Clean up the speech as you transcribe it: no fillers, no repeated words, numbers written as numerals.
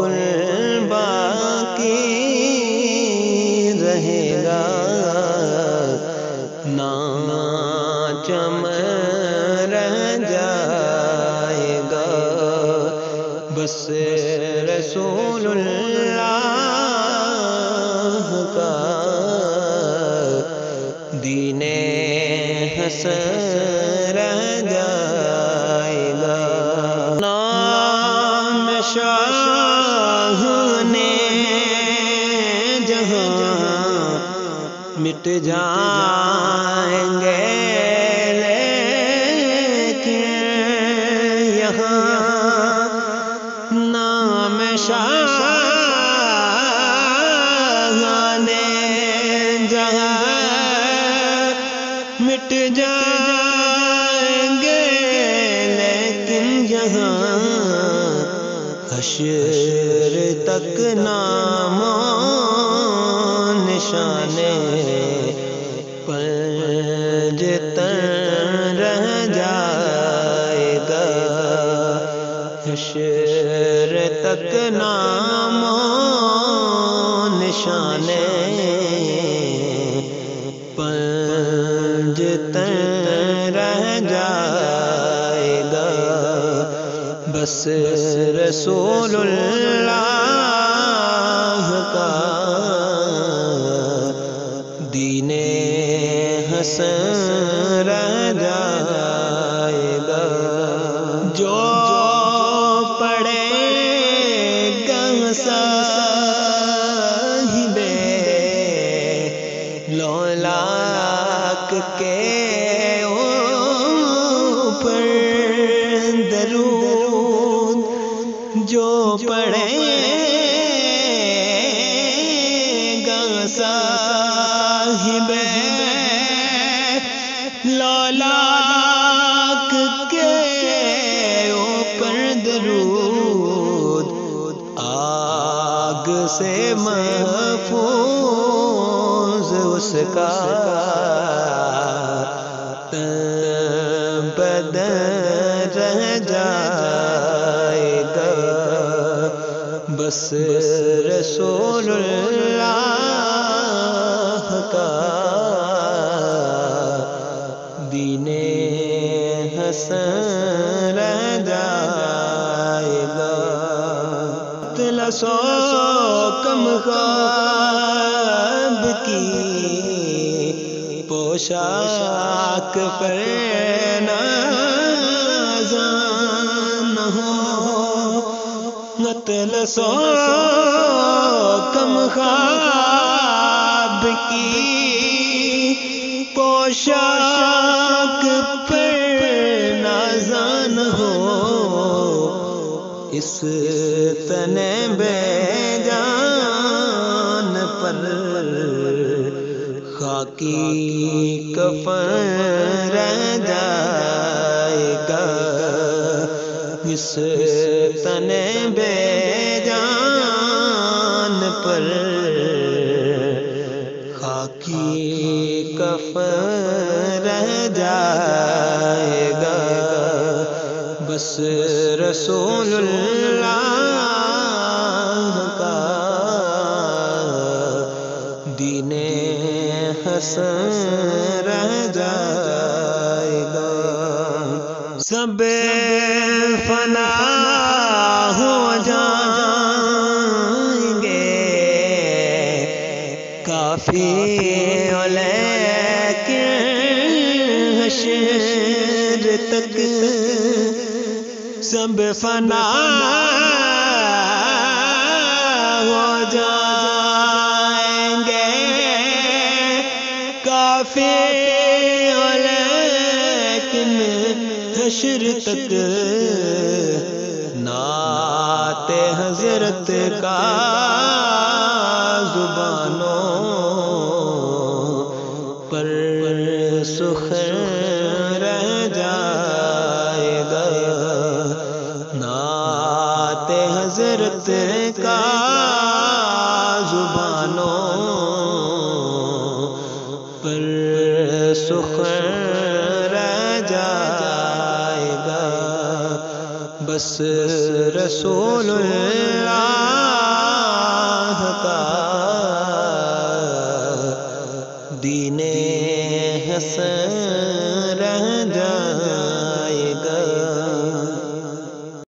کل باقی رہے گا، ناچم رہ جائے گا، بس رسول اللہ کا دین حسن رہ جائے گا۔ نام شاہ نے جہاں مٹ جائیں گے، لیکن یہاں نام شاہ نے جہاں مٹ جائیں گے، لیکن یہاں حشر تک نام و نشانے پنج تن رہ جائے گا، حشر تک نام و نشانے پنج تن رہ جائے گا، بس رسول اللہ کا دین حسن رہ جائے گا۔ جو پڑھے گا صاحب لولاک کے اوپر درود، جو پڑھے گا صاحب لولاک کے اوپر درود، آگ سے محفوظ اس کا بدن رہ جائے گا، بس رسول اللہ کا دین حسن رہ جائے گا۔ اطلسو کم خواب کی پوشاک پر نازان ہو، اطلسو کم خواب کی پوشاک پر نازان ہو، اس تن بے جان پر خاکی کفن رہ جائے گا، اس تن بے جان پر خاکی کفن رہ جائے گا، بس رسول اللہ کا دین حسن رہ جائے گا۔ سب فنا ہو جائیں گے، کافی لیکن حشر تک سب فنا ہو جائیں گے، کافی لیکن حشر تک نعت حضرت کا زبانوں پر سخن رہ جائے گا، نعت حضرت کا زبانوں پر سخن رہ جائے گا، بس رسول اللہ کا دین حسن